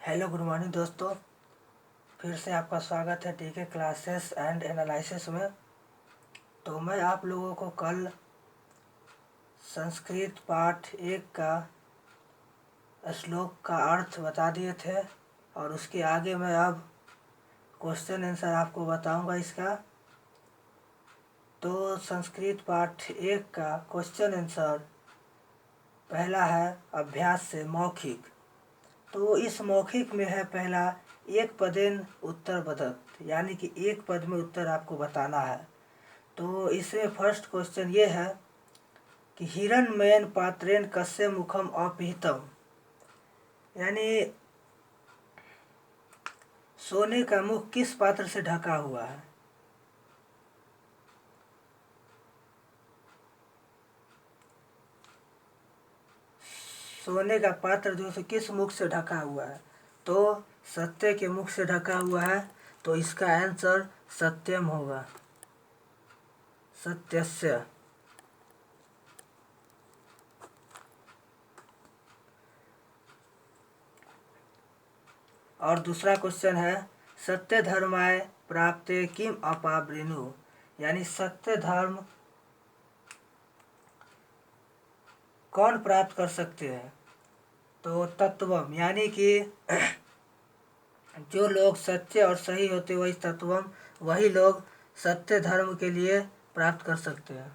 Hello good morning दोस्तों, फिर से आपका स्वागत है टीके क्लासेस एंड एनालिसिस में। तो मैं आप लोगों को कल संस्कृत पाठ 1 का श्लोक का अर्थ बता दिए थे और उसके आगे मैं अब क्वेश्चन आंसर आपको बताऊंगा इसका। तो संस्कृत पाठ 1 का क्वेश्चन आंसर पहला है अभ्यास से मौखिक। तो इस मौखिक में है पहला एक पदेन उत्तर बदत, यानी कि एक पद में उत्तर आपको बताना है। तो इसमें फर्स्ट क्वेश्चन ये है कि हिरण्मयेन पात्रेण कस्य मुखम अपिहितम, यानी सोने का मुख किस पात्र से ढका हुआ है। सोने का पात्र जो है किस मुख से ढका हुआ है, तो सत्य के मुख से ढका हुआ है। तो इसका आंसर सत्यम होगा, सत्यस्य। और दूसरा क्वेश्चन है सत्य धर्माय प्राप्ते किम अपावृणु, यानी सत्य धर्म कौन प्राप्त कर सकते हैं। तो तत्वम, यानी कि जो लोग सच्चे और सही होते वही तत्वम, वही लोग सत्य धर्म के लिए प्राप्त कर सकते हैं।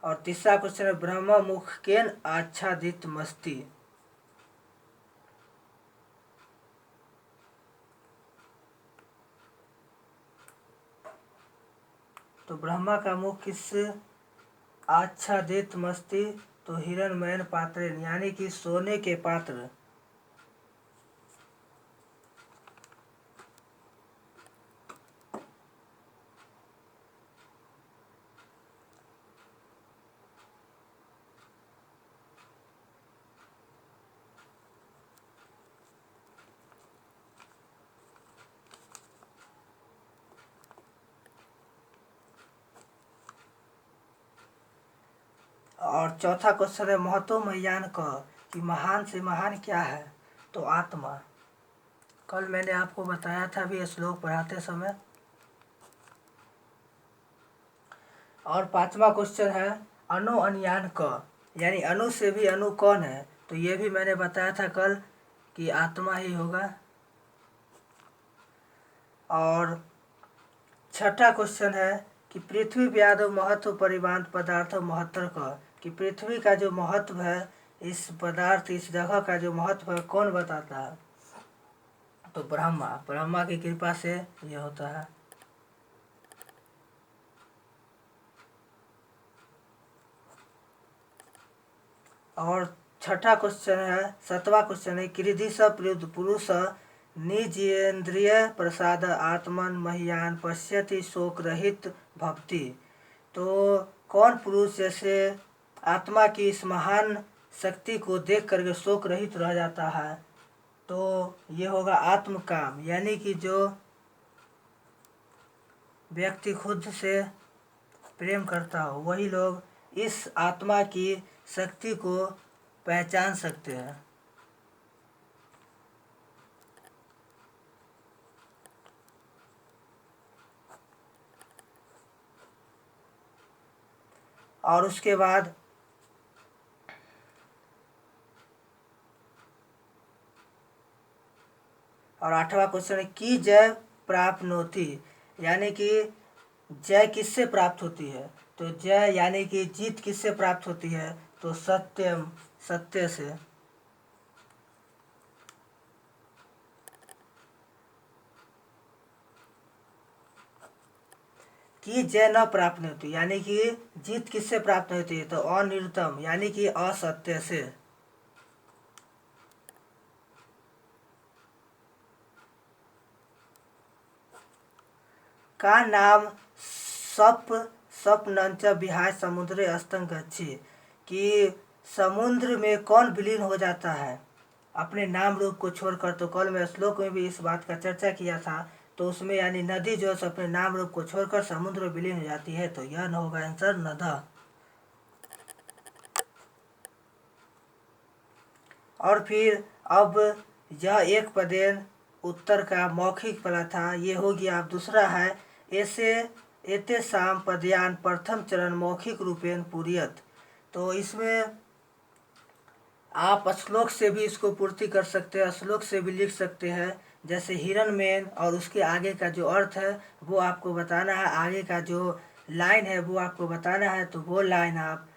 और तीसरा क्वेश्चन है ब्रह्म मुख केन आच्छादित मस्ती, तो ब्रह्मा का मुख किससे आच्छादित मस्ती, तो हिरण्मयेन पात्रेण, यानी कि सोने के पात्र। और चौथा क्वेश्चन है महतो मयान का, कि महान से महान क्या है, तो आत्मा। कल मैंने आपको बताया था भी श्लोक पढ़ाते समय। और पांचवा क्वेश्चन है अनु अन्यान क, यानी अनु से भी अनु कौन है, तो ये भी मैंने बताया था कल कि आत्मा ही होगा। और छठा क्वेश्चन है कि पृथ्वी व्याधो महत्व परिवांत पदार्थ महत्व का, कि पृथ्वी का जो महत्व है, इस पदार्थ इस जगह का जो महत्व है कौन बताता है, तो ब्रह्मा। ब्रह्मा की कृपा से ये होता है। और छठा क्वेश्चन है सातवां क्वेश्चन है कृधि स पुरुष निजेन्द्रिय प्रसाद आत्मन महियान पश्यति शोक रहित भक्ति, तो कौन पुरुष जैसे आत्मा की इस महान शक्ति को देख करके शोक रहित रह जाता है, तो ये होगा आत्मकाम, यानी कि जो व्यक्ति खुद से प्रेम करता हो वही लोग इस आत्मा की शक्ति को पहचान सकते हैं। और उसके बाद और आठवां क्वेश्चन है की जय प्राप्नोति, यानी कि जय किससे प्राप्त होती है, तो जय यानी कि जीत किससे प्राप्त होती है, तो सत्यम, सत्य से। कि जय न प्राप्त नहीं होती, यानी कि जीत किससे प्राप्त नहीं होती है, तो अनिर्तम, यानी कि असत्य से। का नाम सप सपनंच विहाय समुद्रे अस्तंग गच्छी, कि समुद्र में कौन विलीन हो जाता है अपने नाम रूप को छोड़कर। तो कल मैं श्लोक में भी इस बात का चर्चा किया था तो उसमें यानी नदी जो है अपने नाम रूप को छोड़कर समुद्र में विलीन हो जाती है, तो यह न होगा आंसर नदा। और फिर अब यह एक पदेन उत्तर का मौखिक वाला था, ये हो गया। अब दूसरा है ऐसे एते साम पदयान प्रथम चरण मौखिक रूपेण पूरियत। तो इसमें आप श्लोक से भी इसको पूर्ति कर सकते हैं, श्लोक से भी लिख सकते हैं। जैसे हिरनमेन और उसके आगे का जो अर्थ है वो आपको बताना है, आगे का जो लाइन है वो आपको बताना है। तो वो लाइन आप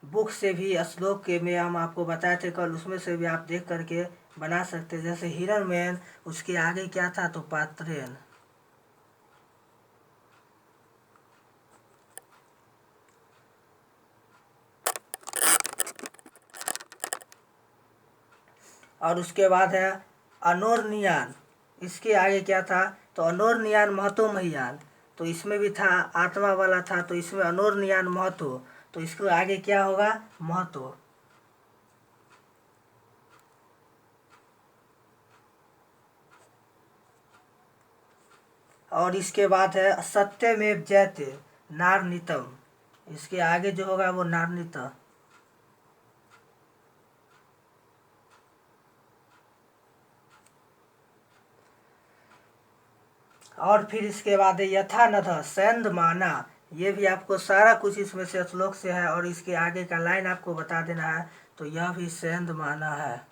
बुक से भी, श्लोक के में हम आपको बताए थे कल, उसमें से भी आप देख करके बना सकते हैं। जैसे हिरनमेन, उसके आगे क्या था, तो पात्रेन। और उसके बाद है अनोरनियान, इसके आगे क्या था, तो अनोरनियान महतो महियान। तो इसमें भी था, आत्मा वाला था, तो इसमें अनोरनियान महतो, तो इसके आगे क्या होगा, महतो। और इसके बाद है सत्यमेव जयते नारनीतम, इसके आगे जो होगा वो नारनीता। और फिर इसके बाद है यथा नथ सेंध माना, ये भी आपको सारा कुछ इसमें से श्लोक से है, और इसके आगे का लाइन आपको बता देना है। तो यह भी सेंध माना है।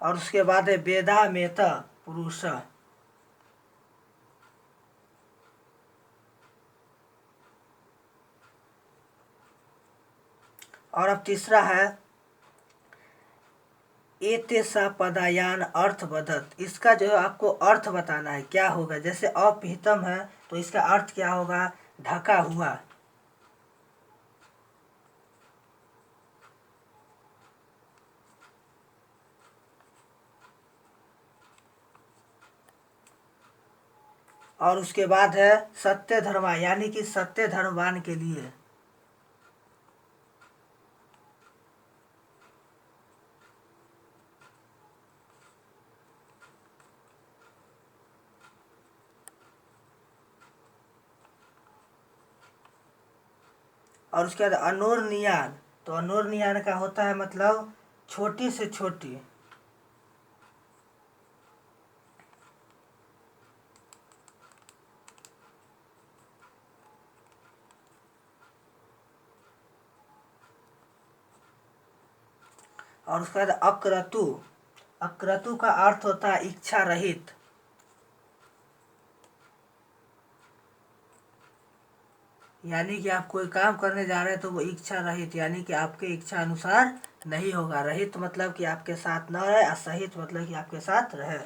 और उसके बाद है वेदा मेता पुरुष। और अब तीसरा है एते सा पदायान अर्थ बदत, इसका जो है आपको अर्थ बताना है क्या होगा। जैसे अपिहितम है तो इसका अर्थ क्या होगा, ढका हुआ। और उसके बाद है सत्य धर्मा, यानी कि सत्य धर्मवान के लिए। और उसके बाद अनोरनियान, तो अनोरनियान का होता है मतलब छोटी से छोटी। और उसके बाद अक्रतु, अक्रतु का अर्थ होता है इच्छा रहित। यानी कि आप कोई काम करने जा रहे हैं तो वो इच्छा रहित, यानी कि आपके इच्छा अनुसार नहीं होगा। रहित मतलब कि आपके साथ न रहे, असहित मतलब कि आपके साथ रहे।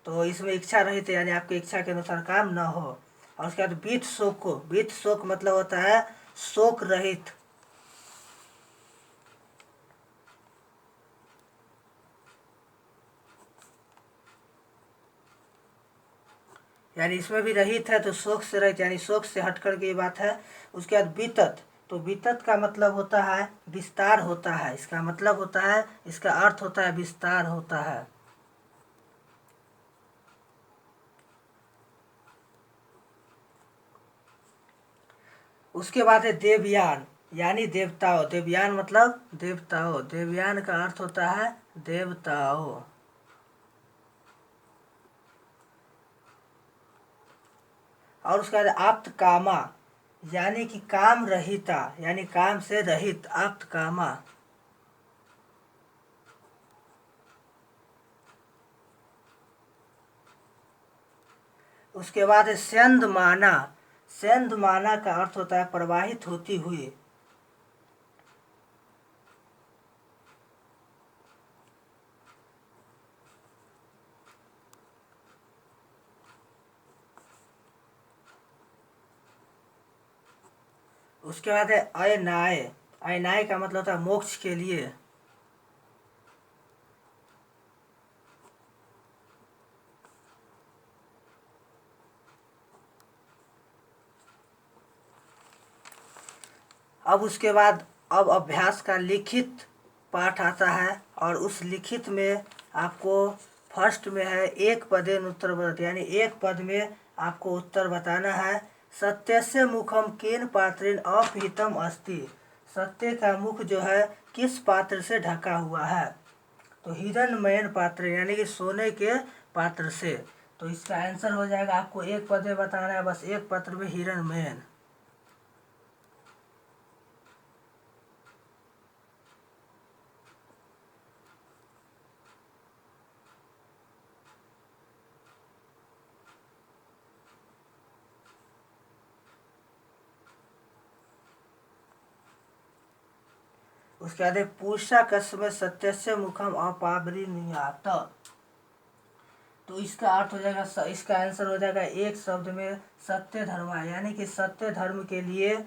तो इसमें इच्छा रहित यानी आपकी इच्छा के अनुसार काम न हो। और उसके बाद बीत शोक को, बीत शोक मतलब होता है शोक रहित। यानी इसमें भी रहित है तो शोक से रहित, यानी शोक से हट कर के ये बात है। उसके बाद बीतत, तो बीतत का मतलब होता है विस्तार होता है, इसका मतलब होता है, इसका अर्थ होता है विस्तार होता है। उसके बाद है देवयान, यानी देवताओं। देवयान मतलब देवताओं, देवयान का अर्थ होता है देवताओं। और उसका आप्त कामा, यानी कि काम रहिता, यानी काम से रहित, आप्त कामा। उसके बाद है सेंध माना, सेंध माना का अर्थ होता है प्रवाहित होती हुई। उसके बाद है अयनाय, अयनाय का मतलब होता है मोक्ष के लिए। अब उसके बाद अब अभ्यास का लिखित पाठ आता है और उस लिखित में आपको फर्स्ट में है एक पदेन उत्तर वदति, यानी एक पद में आपको उत्तर बताना है। सत्यस्य मुखम केन पात्रेण अपहितम अस्ति, सत्य का मुख जो है किस पात्र से ढका हुआ है, तो हिरण्मयन पात्र यानी कि सोने के पात्र से। तो इसका आंसर हो जाएगा, आपको एक पद में बताना है, बस एक पात्र में हिरण्मयन। उसके बाद पूषा कस्म सत्यस्य मुखम अपावृणीयात्, तो इसका अर्थ हो जाएगा, इसका आंसर हो जाएगा एक शब्द में सत्य धर्म, यानी कि सत्य धर्म के लिए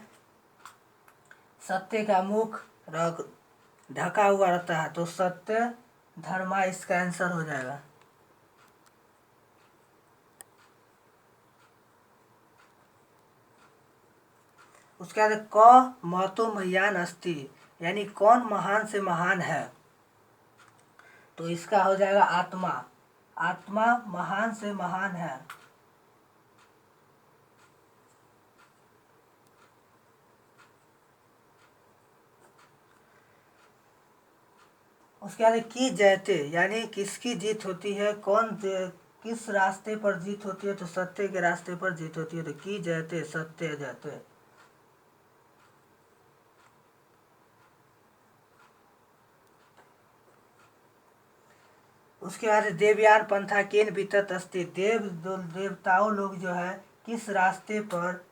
सत्य का मुख ढका हुआ रहता है, तो सत्य धर्मा इसका आंसर हो जाएगा। उसके बाद क महतो महान अस्ति, यानी कौन महान से महान है, तो इसका हो जाएगा आत्मा, आत्मा महान से महान है। उसके बाद की जयते, यानी किसकी जीत होती है, किस रास्ते पर जीत होती है, तो सत्य के रास्ते पर जीत होती है, तो की जयते सत्य जयते। उसके बाद देवयान पंथा केन बीतत अस्ति, देवताओं लोग जो है किस रास्ते पर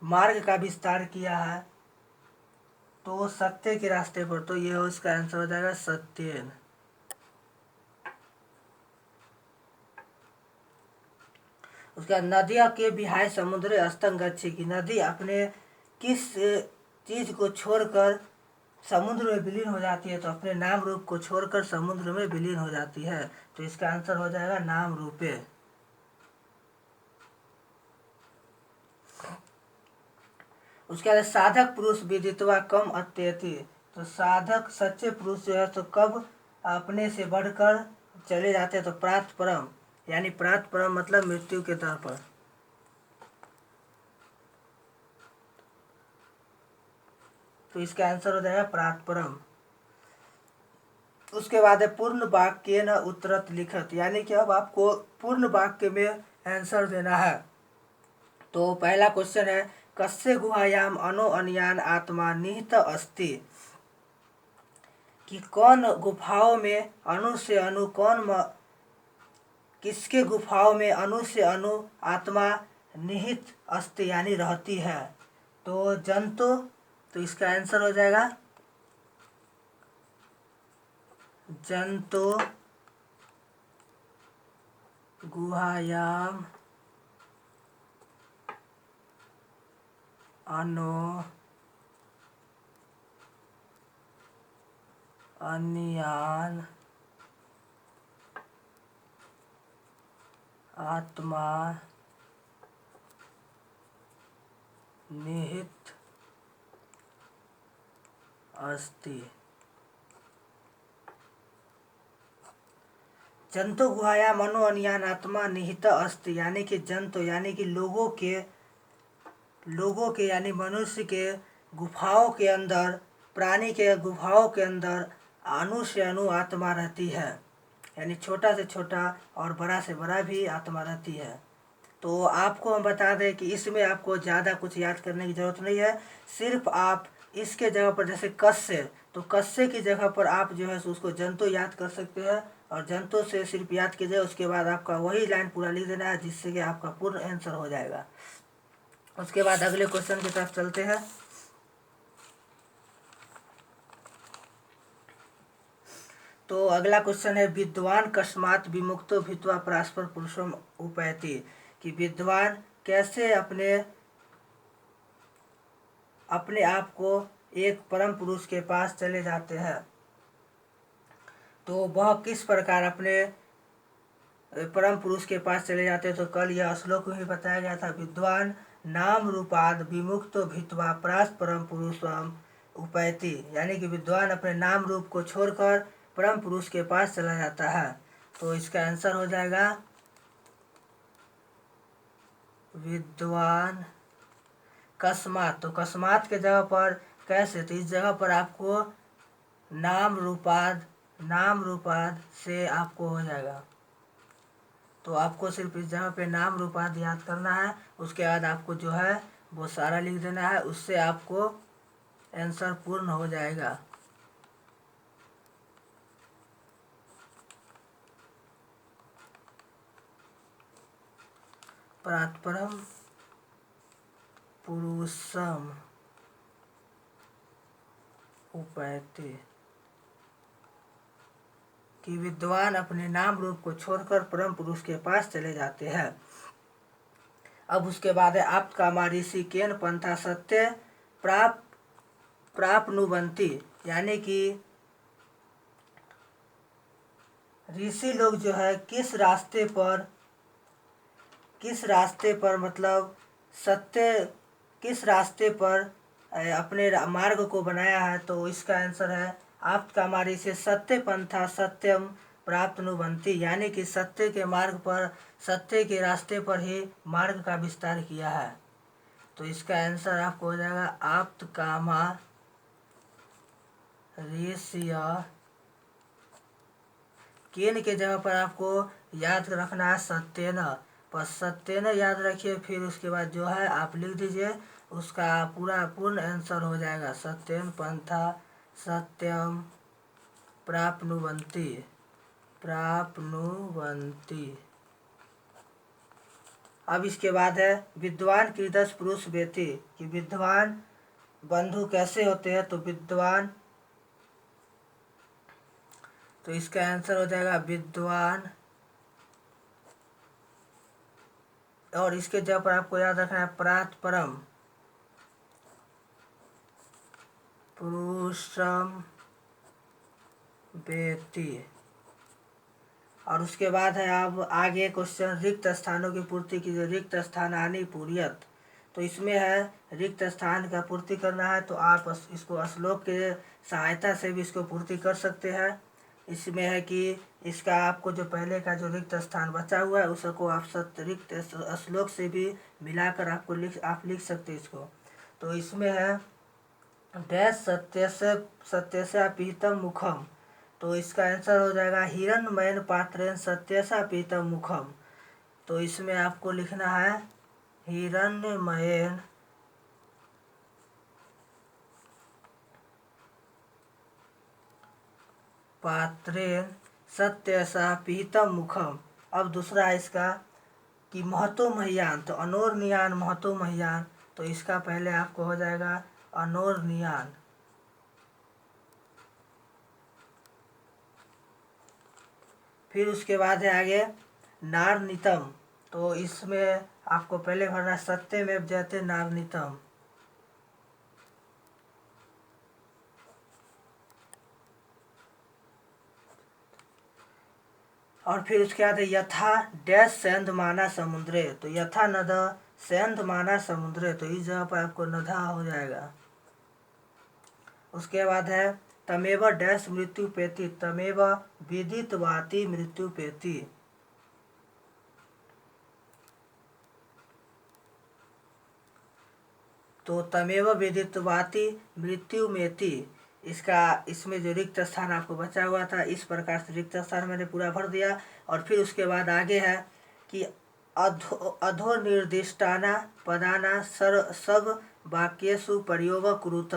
मार्ग का विस्तार किया है, तो सत्य के रास्ते पर, तो ये उसका आंसर हो जाएगा सत्येन। उसका नदिया के विहाय समुद्र अस्तंग गच्छे, की नदी अपने किस चीज को छोड़कर समुद्र में विलीन हो जाती है, तो अपने नाम रूप को छोड़कर समुद्र में विलीन हो जाती है, तो इसका आंसर हो जाएगा नाम रूपे। उसके बाद साधक पुरुष विदित्वा कम अत्यति, तो साधक सच्चे पुरुष जो है तो कब अपने से बढ़कर चले जाते हैं, तो प्रात परम, यानी प्रात परम मतलब मृत्यु के दर पर। तो इसका आंसर हो जाएगा प्रात परम। उसके बाद है पूर्ण वाक्य न उत्तरत लिखत, यानी कि अब आपको पूर्ण वाक्य में आंसर देना है। तो पहला क्वेश्चन है कस्य गुहायाम अनो अन्यान आत्मा निहित अस्ति, कि कौन गुफाओं में अणु से अणु किसके गुफाओं में अणु से अणु आत्मा निहित अस्ति यानी रहती है, तो जंतु, तो इसका आंसर हो जाएगा जंतु गुहायाम अनो अन्यान आत्मा निहित अस्ति। जंतु गुहाया मनो अन्यान आत्मा निहित अस्ति, यानी कि जंतु यानी कि लोगों के यानी मनुष्य के गुफाओं के अंदर, प्राणी के गुफाओं के अंदर अणु से अणु आत्मा रहती है, यानी छोटा से छोटा और बड़ा से बड़ा भी आत्मा रहती है। तो आपको हम बता दें कि इसमें आपको ज़्यादा कुछ याद करने की ज़रूरत नहीं है, सिर्फ आप इसके जगह पर जैसे कस्य, तो कस्य की जगह पर आप जो है उसको जंतु याद कर सकते हैं, और जंतु से सिर्फ याद कीजिए, उसके बाद आपका वही लाइन पूरा लिख देना है, जिससे कि आपका पूर्ण आंसर हो जाएगा। उसके बाद अगले क्वेश्चन की तरफ चलते हैं। तो अगला क्वेश्चन है विद्वान कस्मात विमुक्तो भित्वा परस्पर पुरुषम उपैति, कि विद्वान कैसे अपने आप को एक परम पुरुष के पास चले जाते हैं, तो वह किस प्रकार अपने परम पुरुष के पास चले जाते हैं, तो कल यह श्लोक में बताया गया था, विद्वान नाम रूपाद विमुक्तो भित्वा परास परम पुरुषम उपैति, यानी कि विद्वान अपने नाम रूप को छोड़कर परम पुरुष के पास चला जाता है। तो इसका आंसर हो जाएगा विद्वान कस्मात। तो कस्मात के जगह पर कैसे, तो इस जगह पर आपको नाम रूपाद से आपको हो जाएगा। तो आपको सिर्फ इस जगह पे नाम रूपाद याद करना है, उसके बाद आपको जो है वो सारा लिख देना है, उससे आपको आंसर पूर्ण हो जाएगा। परात्परम पुरुषम उपैति, कि विद्वान अपने नाम रूप को छोड़कर परम पुरुष के पास चले जाते हैं। अब उसके बाद है आप्त कामा ऋषि केन पंथा सत्य प्राप्नुवन्ति, यानी कि ऋषि लोग जो है किस रास्ते पर मतलब किस रास्ते पर अपने मार्ग को बनाया है। तो इसका आंसर है आप्त कामारी से सत्य पंथा सत्यम प्राप्नुवन्ति, यानी कि सत्य के मार्ग पर, सत्य के रास्ते पर ही मार्ग का विस्तार किया है। तो इसका आंसर आपको हो जाएगा आप्त कामा ऋषिय केन के जगह पर आपको याद रखना है सत्येन, पर सत्येन याद रखिए, फिर उसके बाद जो है आप लिख दीजिए, उसका पूर्ण आंसर हो जाएगा सत्येन पंथा सत्यम प्राप्नुवन्ति। अब इसके बाद है विद्वान कीदृश पुरुष वेति, कि विद्वान बंधु कैसे होते हैं। तो विद्वान, तो इसका आंसर हो जाएगा विद्वान, और इसके जगह पर आपको याद रखना है परात्परम पुरुषम वेति। और उसके बाद है अब आगे क्वेश्चन रिक्त स्थानों की पूर्ति कीजिए, रिक्त स्थानानि पूर्यत। तो इसमें है रिक्त स्थान का पूर्ति करना है, तो आप इसको श्लोक के सहायता से भी इसको पूर्ति कर सकते हैं। इसमें है कि इसका आपको जो पहले का जो रिक्त स्थान बचा हुआ है उसको आप रिक्त श्लोक से भी मिलाकर आपको आप लिख सकते हैं इसको। तो इसमें है डैश सत्यस्य पीतम मुखम, तो इसका आंसर हो जाएगा हिरण्मयन पात्रेण सत्यसा पीतम मुखम। तो इसमें आपको लिखना है हिरण्मयन पात्रेण सत्यसा पीतम मुखम। अब दूसरा है इसका कि महतो मह्यान, तो अनोरनियान महतो मह्यान, तो इसका पहले आपको हो जाएगा अनोरनियान। फिर उसके बाद है आगे नारनितम, तो इसमें आपको पहले भरना सत्यमेव जयते नारनितम। और फिर उसके बाद है यथा डैश सेंधमाना समुद्रे, तो यथा नद सेंधमाना समुद्रे, तो इस जगह पर आपको नधा हो जाएगा। उसके बाद है तमेव डैश मृत्यु पेति, तमेव विदितवाति मृत्यु पेति। तो तमेव विदितवाति मृत्यु मेति, इसमें जो रिक्त स्थान आपको बचा हुआ था, इस प्रकार से रिक्त स्थान मैंने पूरा भर दिया। और फिर उसके बाद आगे है कि अधो निर्दिष्टाना पदाना सब वाक्येषु प्रयोग कुरुत,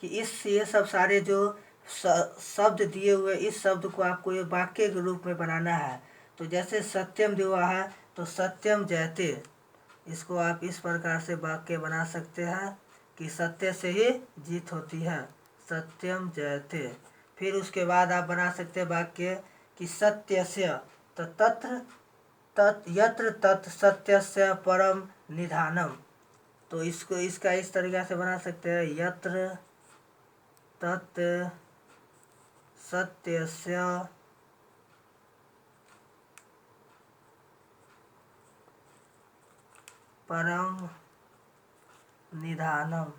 कि ये सब सारे जो शब्द दिए हुए, इस शब्द को आपको ये वाक्य के रूप में बनाना है। तो जैसे सत्यम दिया हुआ है तो सत्यम जयते, इसको आप इस प्रकार से वाक्य बना सकते हैं कि सत्य से ही जीत होती है, सत्यम जयते। फिर उसके बाद आप बना सकते हैं वाक्य कि सत्यस्य यत्र तत् सत्यस्य परम निधानम, तो इसका इस तरीक़ा से बना सकते हैं यत्र तत् सत्यस्य परम निधानम।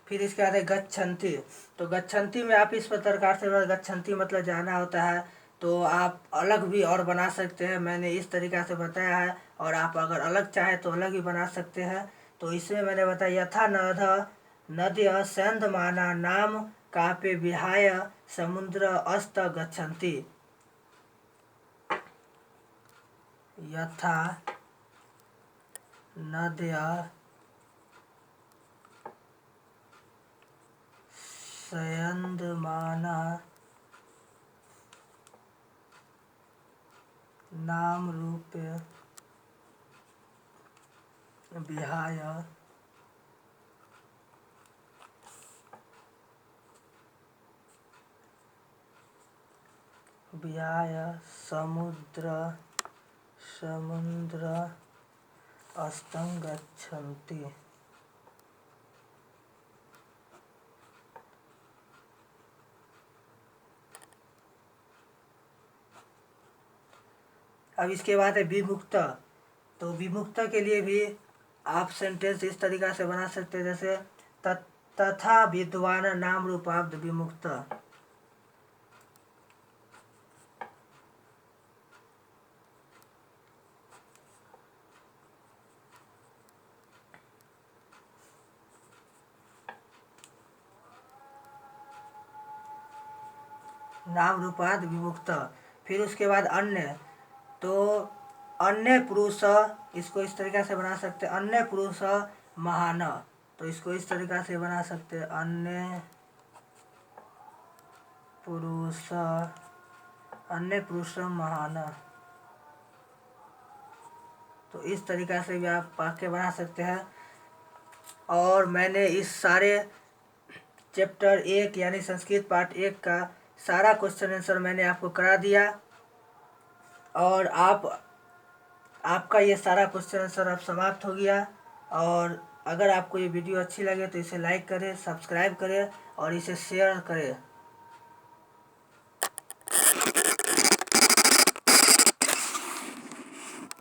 फिर इसके बाद है गच्छन्ति। तो गच्छन्ति में आप इस प्रकार से गच्छन्ति मतलब जाना होता है, तो आप अलग भी और बना सकते हैं, मैंने इस तरीक़ा से बताया है। और आप अगर अलग चाहे तो अलग भी बना सकते हैं। तो इसमें मैंने बताया यथा नद नद्य सेन्धमाना नाम कापे विहाय समुद्र अस्त गच्छन्ति। यथा नद्य सेन्धमाना नाम रूपे विहाय समुद्र अस्तं गच्छन्ति। अब इसके बाद है विमुक्त। तो विमुक्त के लिए भी आप सेंटेंस इस तरीक़ा से बना सकते हैं, जैसे तथा विद्वान नाम रूपाब्द विमुक्त। नाम रूपाद विमुक्त। फिर उसके बाद अन्य। तो अन्य पुरुष, इसको इस तरीक़ा से बना सकते हैं, अन्य पुरुष महान। तो इसको इस तरीक़ा से बना सकते हैं, अन्य पुरुष महान। तो इस तरीक़ा से भी आप वाक्य बना सकते हैं। और मैंने इस सारे चैप्टर 1 यानी संस्कृत पार्ट 1 का सारा क्वेश्चन आंसर मैंने आपको करा दिया। और आपका ये सारा क्वेश्चन आंसर अब समाप्त हो गया। और अगर आपको ये वीडियो अच्छी लगे तो इसे लाइक करें, सब्सक्राइब करें और इसे शेयर करें।